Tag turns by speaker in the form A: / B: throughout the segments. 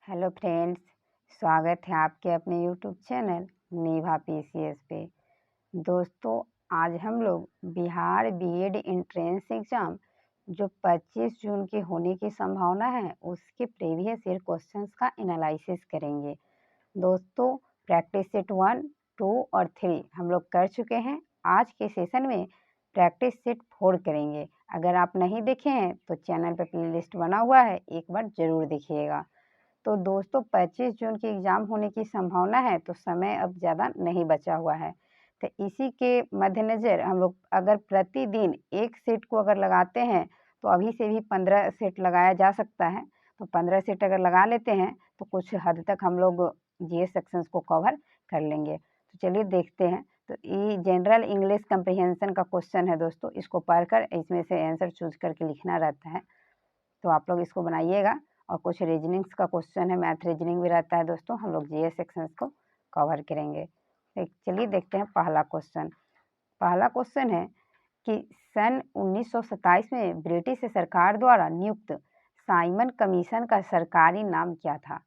A: Hello friends, स्वागत है आपके अपने यूट्यूब चैनल निभा पीसीएस पे। दोस्तों, आज हम लोग बिहार बीएड एंट्रेंस एग्ज़ाम जो 25 जून के होने की संभावना है उसके प्रीवियस ईयर क्वेश्चंस का एनालिसिस करेंगे। दोस्तों, प्रैक्टिस सेट 1, 2 और 3 हम लोग कर चुके हैं। आज के सेशन में प्रैक्टिस सेट 4 करेंगे। अगर आप नहीं देखे हैं तो चैनल पर प्लेलिस्ट बना हुआ है, एक बार ज़रूर देखिएगा। तो दोस्तों, 25 जून की एग्ज़ाम होने की संभावना है, तो समय अब ज़्यादा नहीं बचा हुआ है। तो इसी के मद्देनज़र हम लोग अगर प्रतिदिन एक सेट को अगर लगाते हैं तो अभी से भी 15 सेट लगाया जा सकता है। तो 15 सेट अगर लगा लेते हैं तो कुछ हद तक हम लोग जीएस सेक्शंस को कवर कर लेंगे। तो चलिए देखते हैं। तो ये जनरल इंग्लिश कम्प्रिहेंशन का क्वेश्चन है दोस्तों, इसको पढ़कर इसमें से आंसर चूज करके लिखना रहता है। तो आप लोग इसको बनाइएगा। और कुछ रीजनिंग्स का क्वेश्चन है, मैथ रीजनिंग भी रहता है दोस्तों, हम लोग जीएस सेक्शंस को कवर करेंगे। चलिए देखते हैं पहला क्वेश्चन। पहला क्वेश्चन है कि सन 1927 में ब्रिटिश सरकार द्वारा नियुक्त साइमन कमीशन का सरकारी नाम क्या था?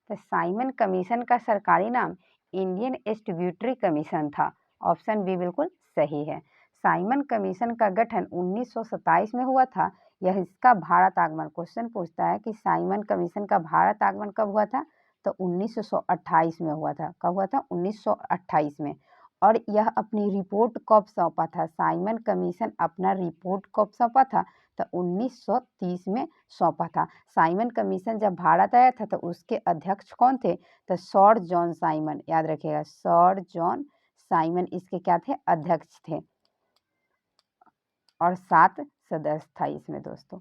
A: तो साइमन कमीशन का सरकारी नाम इंडियन स्ट्यूटरी कमीशन था। ऑप्शन बी बिल्कुल सही है। साइमन कमीशन का गठन 1927 में हुआ था। यह इसका भारत आगमन, क्वेश्चन पूछता है कि साइमन कमीशन का भारत आगमन कब हुआ था? तो 1928 में हुआ था। कब हुआ था? 1928 में। और यह अपनी रिपोर्ट कब सौंपा था? साइमन कमीशन अपना रिपोर्ट कब सौंपा था? तो 1930 में सौंपा था। साइमन कमीशन जब भारत आया था तो उसके अध्यक्ष कौन थे? तो सर जॉन साइमन, याद रखिएगा, सर जॉन साइमन इसके क्या थे? अध्यक्ष थे। और 7 सदस्य था इसमें दोस्तों।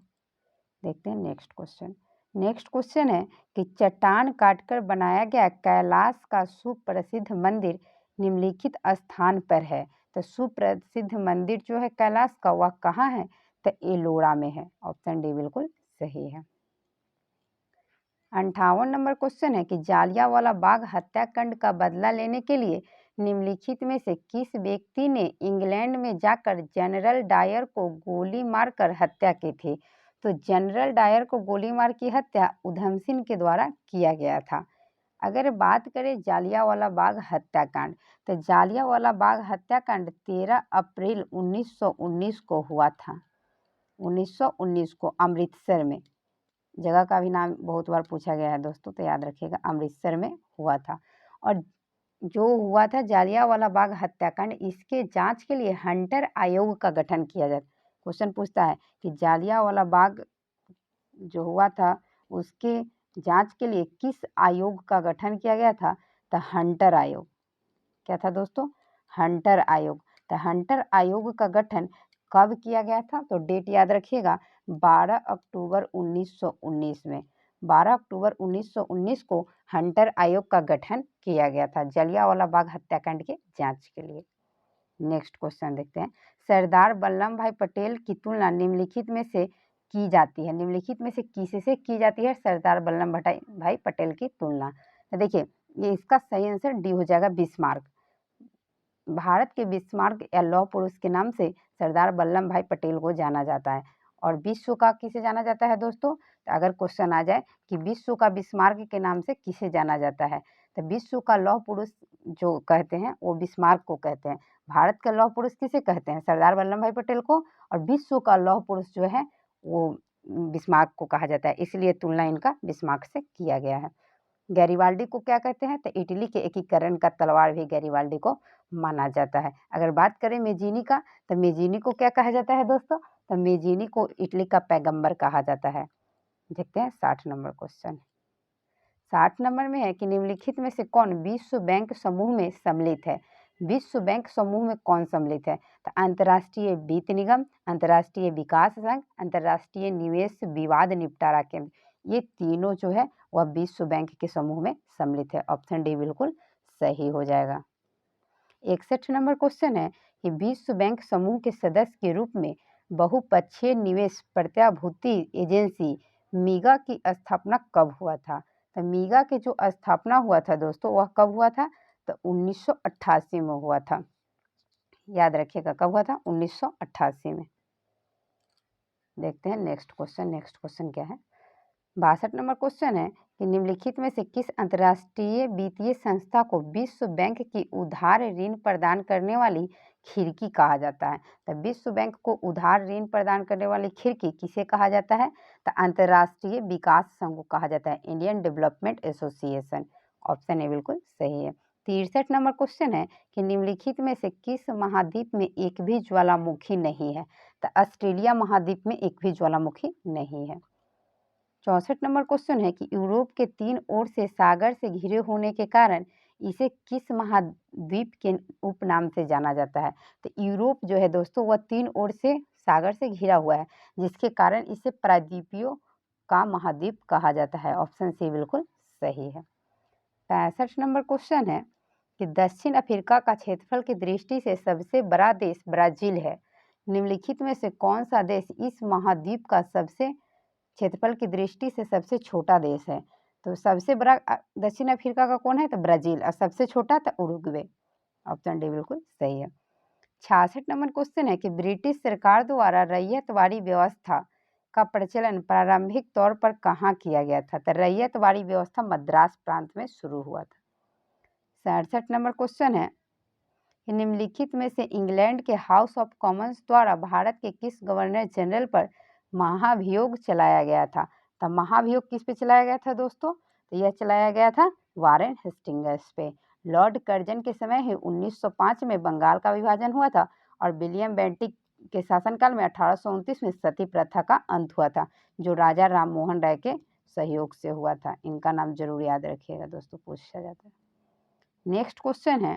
A: देखते हैं नेक्स्ट क्वेश्चन। नेक्स्ट क्वेश्चन है कि चट्टान काटकर बनाया गया कैलाश का सुप्रसिद्ध मंदिर निम्नलिखित स्थान पर है। तो सुप्रसिद्ध मंदिर जो है कैलाश का, वह कहाँ है? तो एलोरा में है। ऑप्शन डी बिल्कुल सही है। 58 नंबर क्वेश्चन है कि जालियांवाला बाग हत्याकांड का बदला लेने के लिए निम्नलिखित में से किस व्यक्ति ने इंग्लैंड में जाकर जनरल डायर को गोली मारकर हत्या की थी? तो जनरल डायर को गोली मार की हत्या उधम सिंह के द्वारा किया गया था। अगर बात करें जालियांवाला बाग हत्याकांड, तो जालियांवाला बाग हत्याकांड 13 अप्रैल 1919 को हुआ था। 1919 को अमृतसर में, जगह का भी नाम बहुत बार पूछा गया है दोस्तों, तो याद रखिएगा, अमृतसर में हुआ था। और जो हुआ था जालियांवाला बाग हत्याकांड, इसके जांच के लिए हंटर आयोग का गठन किया जाता। क्वेश्चन पूछता है कि जालियांवाला बाग जो हुआ था उसके जांच के लिए किस आयोग का गठन किया गया था? तो हंटर आयोग। क्या था दोस्तों? हंटर आयोग। तो हंटर आयोग का गठन कब किया गया था? तो डेट याद रखिएगा, 12 अक्टूबर 1919 में। 12 अक्टूबर 1919 को हंटर आयोग का गठन किया गया था जलियांवाला बाग हत्याकांड के जांच के लिए। नेक्स्ट क्वेश्चन देखते हैं। सरदार वल्लभ भाई पटेल की तुलना निम्नलिखित में से की जाती है? निम्नलिखित में से किससे की जाती है सरदार वल्लभ भाई पटेल की तुलना? तो देखिए, ये इसका सही आंसर डी हो जाएगा, बिस्मार्क। भारत के बिस्मार्क या लौह पुरुष के नाम से सरदार वल्लभ भाई पटेल को जाना जाता है। और विश्व का किसे जाना जाता है दोस्तों? तो अगर क्वेश्चन आ जाए कि विश्व का बिस्मार्क के नाम से किसे जाना जाता है, तो विश्व का लौह पुरुष जो कहते हैं वो बिस्मार्क को कहते हैं। भारत का लौह पुरुष किसे कहते हैं? सरदार वल्लभ भाई पटेल को। और विश्व का लौह पुरुष जो है वो बिस्मार्क को कहा जाता है, इसलिए तुलना इनका बिस्मार्क से किया गया है। गैरिबाल्डी को क्या कहते हैं? तो इटली के एकीकरण का तलवार भी गैरिबाल्डी को माना जाता है। अगर बात करें मेजीनी का, तो मेजीनी को क्या कहा जाता है दोस्तों? तो मेजीनी को इटली का पैगंबर कहा जाता है। देखते हैं 60 नंबर क्वेश्चन। 60 नंबर में है कि निम्नलिखित में से कौन विश्व बैंक समूह में सम्मिलित है? विश्व बैंक समूह में कौन सम्मिलित है? तो अंतर्राष्ट्रीय वित्त निगम, अंतर्राष्ट्रीय विकास संघ, अंतर्राष्ट्रीय निवेश विवाद निपटारा केंद्र, ये तीनों जो है वह विश्व बैंक के समूह में सम्मिलित है। ऑप्शन डी बिल्कुल सही हो जाएगा। 61 नंबर क्वेश्चन है कि विश्व बैंक समूह के सदस्य के रूप में बहुपक्षीय निवेश प्रत्याभूति एजेंसी मीगा की स्थापना कब हुआ था? तो मीगा की जो स्थापना हुआ था दोस्तों, वह कब हुआ था? तो 1988 में हुआ था। याद रखिएगा, कब हुआ था? 1988 में। देखते हैं नेक्स्ट क्वेश्चन। नेक्स्ट क्वेश्चन क्या है? 62 नंबर क्वेश्चन है कि निम्नलिखित में से किस अंतर्राष्ट्रीय वित्तीय संस्था को विश्व बैंक की उधार ऋण प्रदान करने वाली खिड़की कहा जाता है? तो विश्व बैंक को उधार ऋण प्रदान करने वाली खिड़की किसे कहा जाता है? तो अंतर्राष्ट्रीय विकास संघ को कहा जाता है, Indian development association. Option A बिल्कुल सही है। 63 नंबर क्वेश्चन है कि निम्नलिखित में से किस महाद्वीप में एक भी ज्वालामुखी नहीं है? तो ऑस्ट्रेलिया महाद्वीप में एक भी ज्वालामुखी नहीं है। 64 नंबर क्वेश्चन है कि यूरोप के 3 ओर से सागर से घिरे होने के कारण इसे किस महाद्वीप के उपनाम से जाना जाता है? तो यूरोप जो है दोस्तों वह 3 ओर से सागर से घिरा हुआ है, जिसके कारण इसे प्रायद्वीपीय का महाद्वीप कहा जाता है। ऑप्शन सी बिल्कुल सही है। 65 नंबर क्वेश्चन है कि दक्षिण अफ्रीका का क्षेत्रफल की दृष्टि से सबसे बड़ा देश ब्राजील है। निम्नलिखित में से कौन सा देश इस महाद्वीप का सबसे क्षेत्रफल की दृष्टि से सबसे छोटा देश है? तो सबसे बड़ा दक्षिण अफ्रीका का कौन है? तो ब्राजील। और सबसे छोटा तो उरुग्वे। ऑप्शन डी बिल्कुल सही है। 66 नंबर क्वेश्चन है कि ब्रिटिश सरकार द्वारा रैयतवाड़ी व्यवस्था का प्रचलन प्रारंभिक तौर पर कहाँ किया गया था? तो रैयतवाड़ी व्यवस्था मद्रास प्रांत में शुरू हुआ था। 67 नंबर क्वेश्चन है कि निम्नलिखित में से इंग्लैंड के हाउस ऑफ कॉमन्स द्वारा भारत के किस गवर्नर जनरल पर महाभियोग चलाया गया था? तो महाभियोग किस पे चलाया गया था दोस्तों? तो यह चलाया गया था वारेन हेस्टिंग्स पे। लॉर्ड कर्जन के समय ही 1905 में बंगाल का विभाजन हुआ था और विलियम बेंटिक के शासनकाल में 1829 में सती प्रथा का अंत हुआ था, जो राजा राम मोहन राय के सहयोग से हुआ था। इनका नाम जरूर याद रखिएगा दोस्तों, पूछा जाता है। नेक्स्ट क्वेश्चन है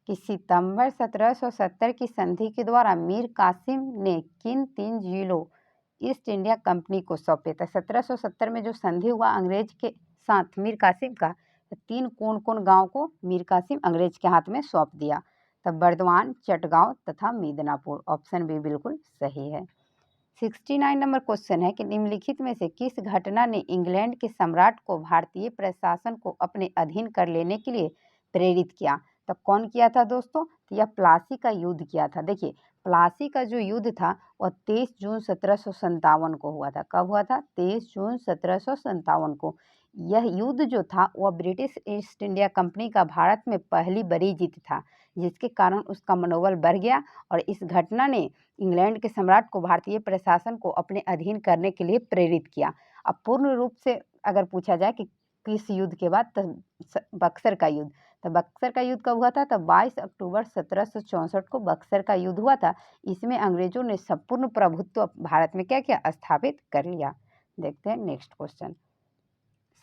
A: कि सितंबर 1770 की संधि के द्वारा मीर कासिम ने किन 3 जिलों ईस्ट इंडिया कंपनी को सौंपे? था 1770 में जो संधि हुआ अंग्रेज के साथ मीर कासिम का, तो 3 कौन कौन गांव को मीर कासिम अंग्रेज के हाथ में सौंप दिया? तब बर्दवान, चटगांव तथा मिदनापुर। ऑप्शन बी बिल्कुल सही है। 69 नंबर क्वेश्चन है कि निम्नलिखित में से किस घटना ने इंग्लैंड के सम्राट को भारतीय प्रशासन को अपने अधीन कर लेने के लिए प्रेरित किया? तो कौन किया था दोस्तों? तो यह प्लासी का युद्ध किया था। देखिए, प्लासी का जो युद्ध था वह 23 जून 1757 को हुआ था। कब हुआ था? 23 जून 1757 को। यह युद्ध जो था वह ब्रिटिश ईस्ट इंडिया कंपनी का भारत में पहली बड़ी जीत था, जिसके कारण उसका मनोबल बढ़ गया और इस घटना ने इंग्लैंड के सम्राट को भारतीय प्रशासन को अपने अधीन करने के लिए प्रेरित किया। अब पूर्ण रूप से अगर पूछा जाए कि किस युद्ध के बाद, तो बक्सर का युद्ध। तो बक्सर का युद्ध कब हुआ था? तो 22 अक्टूबर 1764 को बक्सर का युद्ध हुआ था। इसमें अंग्रेजों ने संपूर्ण प्रभुत्व भारत में क्या किया? स्थापित कर लिया। देखते हैं नेक्स्ट क्वेश्चन।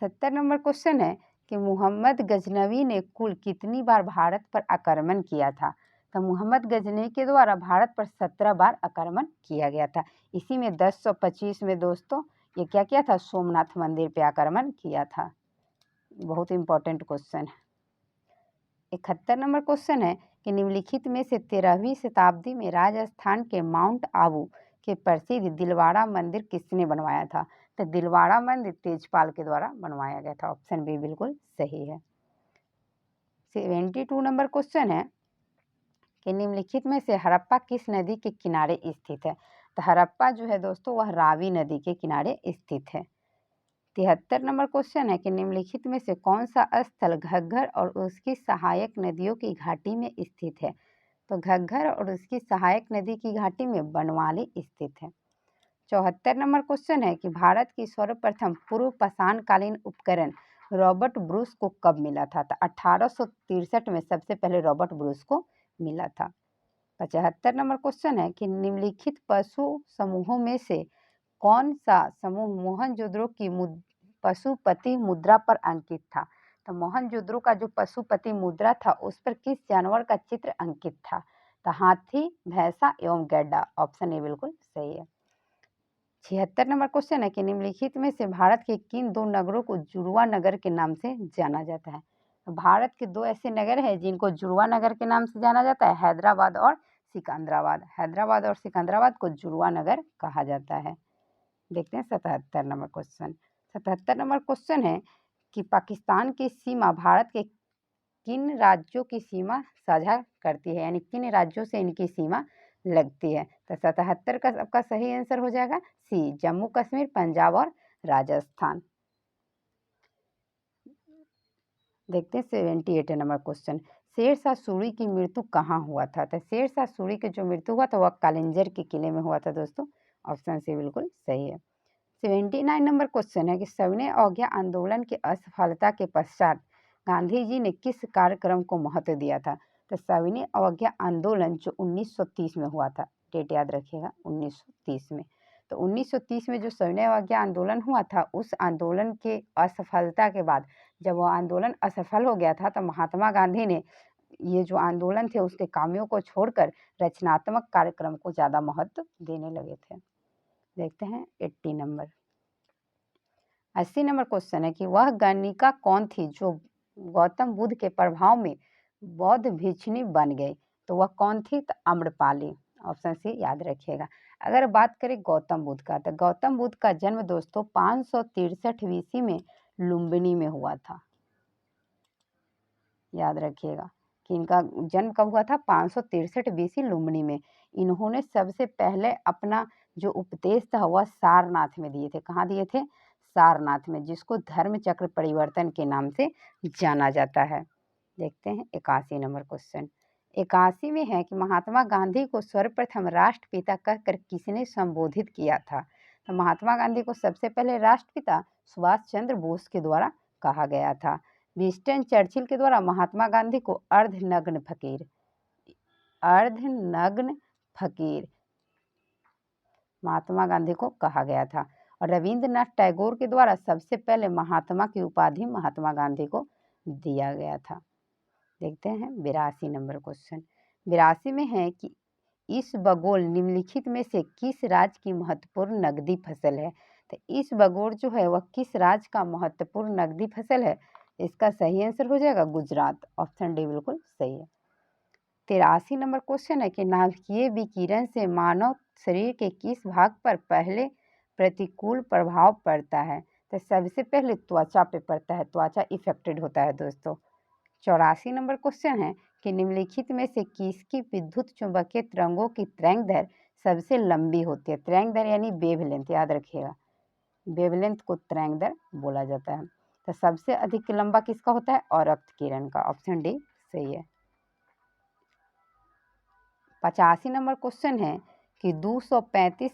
A: 70 नंबर क्वेश्चन है कि मोहम्मद गजनवी ने कुल कितनी बार भारत पर आक्रमण किया था? तो मोहम्मद गजनवी के द्वारा भारत पर 17 बार आक्रमण किया गया था। इसी में 1025 में दोस्तों ये क्या किया था? सोमनाथ मंदिर पे आक्रमण किया था। बहुत इंपॉर्टेंट क्वेश्चन है। 71 नंबर क्वेश्चन है कि निम्नलिखित में से 13वीं शताब्दी में राजस्थान के माउंट आबू के प्रसिद्ध दिलवाड़ा मंदिर किसने बनवाया था? तो दिलवाड़ा मंदिर तेजपाल के द्वारा बनवाया गया था। ऑप्शन बी बिल्कुल सही है। 72 नंबर क्वेश्चन है कि निम्नलिखित में से हड़प्पा किस नदी के किनारे स्थित है? तो हड़प्पा जो है दोस्तों वह रावी नदी के किनारे स्थित है। 73 नंबर क्वेश्चन है कि निम्नलिखित में से कौन सा स्थल घग्गर और उसकी सहायक नदियों की घाटी में स्थित है? तो घग्गर और उसकी सहायक नदी की घाटी में बनवाली स्थित है। 74 नंबर क्वेश्चन है कि भारत की सर्वप्रथम पूर्व पाषाणकालीन उपकरण रॉबर्ट ब्रूस को कब मिला था? तो 1863 में सबसे पहले रॉबर्ट ब्रूस को मिला था। 75 नंबर क्वेश्चन है कि निम्नलिखित पशु समूहों में से कौन सा समूह मोहनजोदड़ो की पशुपति मुद्रा पर अंकित था? तो मोहनजोदड़ो का जो पशुपति मुद्रा था उस पर किस जानवर का चित्र अंकित था? तो हाथी, भैंसा एवं गैंडा। ऑप्शन ए बिल्कुल सही है। 76 नंबर क्वेश्चन है कि निम्नलिखित में से भारत के किन 2 नगरों को जुड़वा नगर के नाम से जाना जाता है? तो भारत के 2 ऐसे नगर हैं जिनको जुड़वा नगर के नाम से जाना जाता है, हैदराबाद और सिकंदराबाद। हैदराबाद और सिकंदराबाद को जुड़वा नगर कहा जाता है। देखते हैं 77 नंबर क्वेश्चन। 77 नंबर क्वेश्चन है कि पाकिस्तान की सीमा भारत के किन राज्यों की सीमा साझा करती है, यानी किन राज्यों से इनकी सीमा लगती है। तो 77 का आपका सही आंसर हो जाएगा सी, जम्मू कश्मीर, पंजाब और राजस्थान। देखते हैं 78 नंबर क्वेश्चन। शेरशाह सूरी की मृत्यु कहाँ हुआ था? तो शेरशाह सूरी की जो मृत्यु हुआ था वह कालिंजर के किले में हुआ था दोस्तों। ऑप्शन सी बिल्कुल सही है। 79 नंबर क्वेश्चन है कि सविनय अवज्ञा आंदोलन की असफलता के पश्चात गांधी जी ने किस कार्यक्रम को महत्व दिया था? तो सविनय अवज्ञा आंदोलन जो 1930 में हुआ था, डेट याद रखिएगा 1930 में। तो 1930 में जो सविनय अवज्ञा आंदोलन हुआ था, उस आंदोलन के असफलता के बाद जब वह आंदोलन असफल हो गया था तो महात्मा गांधी ने ये जो आंदोलन थे उसके कामों को छोड़कर रचनात्मक कार्यक्रम को ज़्यादा महत्व देने लगे थे। देखते हैं 80 नंबर। 80 नंबर क्वेश्चन है कि वह गणिका कौन थी जो गौतम बुद्ध के प्रभाव में बौद्ध भिक्षुणी बन गई? तो वह कौन थी? तो अम्रपाली। ऑप्शन सी याद रखिएगा। अगर बात करें गौतम बुद्ध का, तो गौतम बुद्ध का जन्म दोस्तों 563 ईस्वी में लुम्बिनी में हुआ था। याद रखिएगा कि इनका जन्म कब हुआ था? 563 बीसी लुम्बिनी में। इन्होंने सबसे पहले अपना जो उपदेश था वह सारनाथ में दिए थे। कहाँ दिए थे? सारनाथ में, जिसको धर्म चक्र परिवर्तन के नाम से जाना जाता है। देखते हैं 81 नंबर क्वेश्चन। 81 में है कि महात्मा गांधी को सर्वप्रथम राष्ट्रपिता कहकर किसने संबोधित किया था? तो महात्मा गांधी को सबसे पहले राष्ट्रपिता सुभाष चंद्र बोस के द्वारा कहा गया था। विंस्टन चर्चिल के द्वारा महात्मा गांधी को अर्धनग्न फकीर महात्मा गांधी को कहा गया था। और रविंद्रनाथ टैगोर के द्वारा सबसे पहले महात्मा की उपाधि महात्मा गांधी को दिया गया था। देखते हैं 82 नंबर क्वेश्चन। 82 में है कि इसबगोल निम्नलिखित में से किस राज्य की महत्वपूर्ण नकदी फसल है? तो इसबगोल जो है वह किस राज्य का महत्वपूर्ण नकदी फसल है? इसका सही आंसर हो जाएगा गुजरात। ऑप्शन डी बिल्कुल सही है। 83 नंबर क्वेश्चन है कि नाभिकीय विकिरण से मानव शरीर के किस भाग पर पहले प्रतिकूल प्रभाव पड़ता है? तो सबसे पहले त्वचा पे पड़ता है, त्वचा इफेक्टेड होता है दोस्तों। 84 नंबर क्वेश्चन है कि निम्नलिखित में से किसकी विद्युत चुंबकीय तरंगों की तरंगदैर्घ्य सबसे लंबी होती है? तरंगदैर्घ्य यानी वेवलेंथ, याद रखिएगा। वेवलेंथ को तरंगदैर्घ्य बोला जाता है। तो सबसे अधिक लंबा किसका होता है? औरक्त किरण का। ऑप्शन डी सही है। 85 नंबर क्वेश्चन है कि 235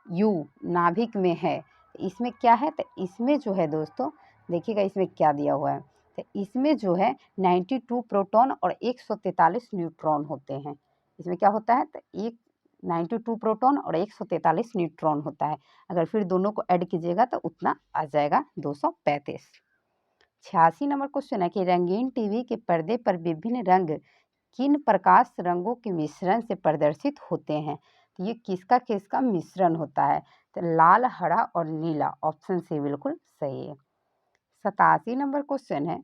A: यू नाभिक में है, इसमें क्या है? तो इसमें जो है दोस्तों देखिएगा इसमें क्या दिया हुआ है। तो इसमें जो है 92 प्रोटॉन और 143 न्यूट्रॉन होते हैं। इसमें क्या होता है? तो 92 प्रोटॉन और 143 न्यूट्रॉन होता है। अगर फिर दोनों को ऐड कीजिएगा तो उतना आ जाएगा 235। 86 नंबर क्वेश्चन है कि रंगीन टीवी के पर्दे पर विभिन्न रंग किन प्रकाश रंगों के मिश्रण से प्रदर्शित होते हैं? तो ये किसका किसका मिश्रण होता है? तो लाल, हरा और नीला। ऑप्शन सी बिल्कुल सही है। 87 नंबर क्वेश्चन है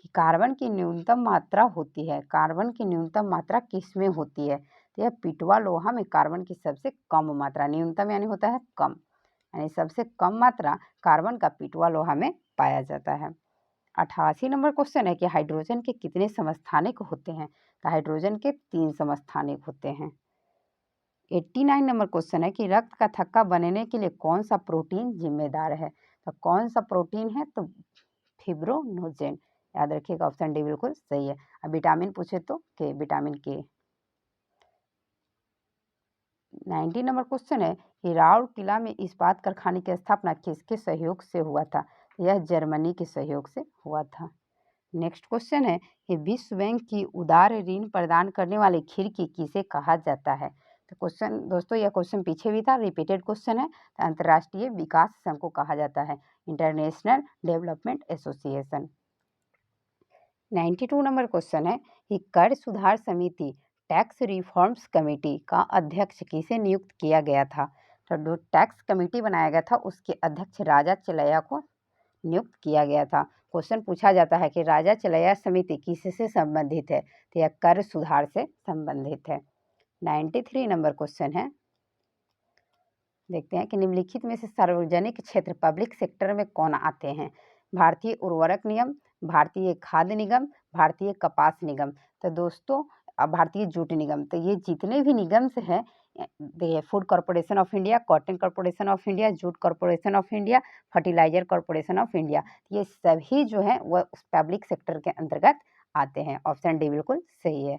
A: कि कार्बन की न्यूनतम मात्रा होती है, कार्बन की न्यूनतम मात्रा किस में होती है? तो यह पिटवा लोहा में कार्बन की सबसे कम मात्रा, न्यूनतम यानी होता है कम, यानी सबसे कम मात्रा कार्बन का पिटवा लोहा में पाया जाता है। 88 नंबर क्वेश्चन है कि हाइड्रोजन के कितने समस्थानिक होते हैं? तो हाइड्रोजन के 3 समस्थानिक होते हैं। 89 नंबर क्वेश्चन है कि रक्त का थक्का बनने के लिए कौन सा प्रोटीन जिम्मेदार है? तो कौन सा प्रोटीन है? तो फिब्रोनोजेन। याद रखिएगा, ऑप्शन डी बिल्कुल सही है। अब विटामिन पूछे तो के, विटामिन के। 90 नंबर क्वेश्चन है कि राउरकेला में इस्पात कारखाने की स्थापना किसके सहयोग से हुआ था? यह जर्मनी के सहयोग से हुआ था। नेक्स्ट क्वेश्चन है कि विश्व बैंक की उदार ऋण प्रदान करने वाली खिड़की किसे कहा जाता है? तो क्वेश्चन दोस्तों यह क्वेश्चन पीछे भी था, रिपीटेड क्वेश्चन है। तो अंतर्राष्ट्रीय विकास संघ को कहा जाता है, international development association. 92 number question है कि कर सुधार समिति टैक्स रिफॉर्म्स कमेटी का अध्यक्ष किसे नियुक्त किया गया था? तो जो टैक्स कमेटी बनाया गया था उसके अध्यक्ष राजा चलैया को नियुक्त किया गया था। क्वेश्चन पूछा जाता है कि राजा चलैया समिति किससे संबंधित है? तो यह कर सुधार से संबंधित है। 93 नंबर क्वेश्चन है, देखते हैं कि निम्नलिखित में से सार्वजनिक क्षेत्र पब्लिक सेक्टर में कौन आते हैं? भारतीय उर्वरक निगम, भारतीय खाद्य निगम, भारतीय कपास निगम। तो दोस्तों भारतीय जूट निगम। तो ये जितने भी निगम्स हैं, देखिए, food corporation of India, cotton corporation of India, jute corporation of India, fertiliser corporation of India, ये सभी जो हैं वह उस पब्लिक सेक्टर के अंतर्गत आते हैं। ऑप्शन डी बिल्कुल सही है।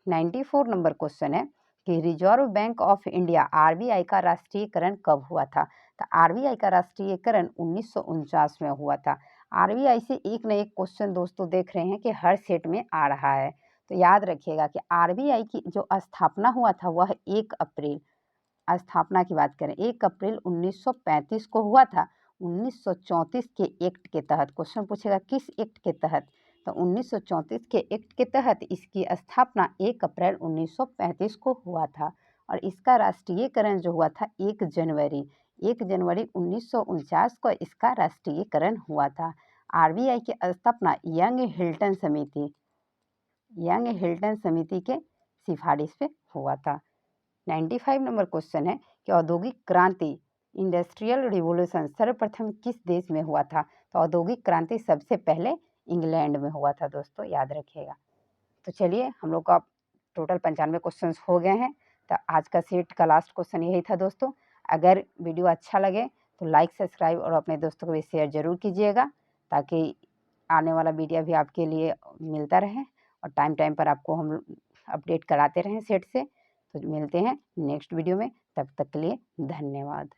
A: 94 नंबर क्वेश्चन है कि reserve bank of India RBI का राष्ट्रीयकरण कब हुआ था? तो आरबीआई का राष्ट्रीयकरण 1949 में हुआ था। आरबीआई से एक न एक क्वेश्चन दोस्तों देख रहे हैं कि हर सेट में आ रहा है। तो याद रखिएगा कि आरबीआई की जो स्थापना हुआ था वह 1 अप्रैल, स्थापना की बात करें 1 अप्रैल 1935 को हुआ था। 1934 के एक्ट के तहत क्वेश्चन पूछेगा किस एक्ट के तहत? तो 1934 के एक्ट के तहत इसकी स्थापना 1 अप्रैल 1935 को हुआ था। और इसका राष्ट्रीयकरण जो हुआ था 1 जनवरी 1949 को इसका राष्ट्रीयकरण हुआ था। आरबीआई की स्थापना यंग हिल्टन समिति के सिफारिश पे हुआ था। 95 नंबर क्वेश्चन है कि औद्योगिक क्रांति इंडस्ट्रियल रिवॉल्यूशन सर्वप्रथम किस देश में हुआ था? तो औद्योगिक क्रांति सबसे पहले इंग्लैंड में हुआ था दोस्तों, याद रखिएगा। तो चलिए, हम लोग का टोटल 95 क्वेश्चन हो गए हैं। तो आज का सेट का लास्ट क्वेश्चन यही था दोस्तों। अगर वीडियो अच्छा लगे तो लाइक, सब्सक्राइब और अपने दोस्तों को भी शेयर जरूर कीजिएगा, ताकि आने वाला वीडियो भी आपके लिए मिलता रहे और टाइम टाइम पर आपको हम अपडेट कराते रहें सेट से। तो मिलते हैं नेक्स्ट वीडियो में, तब तक के लिए धन्यवाद।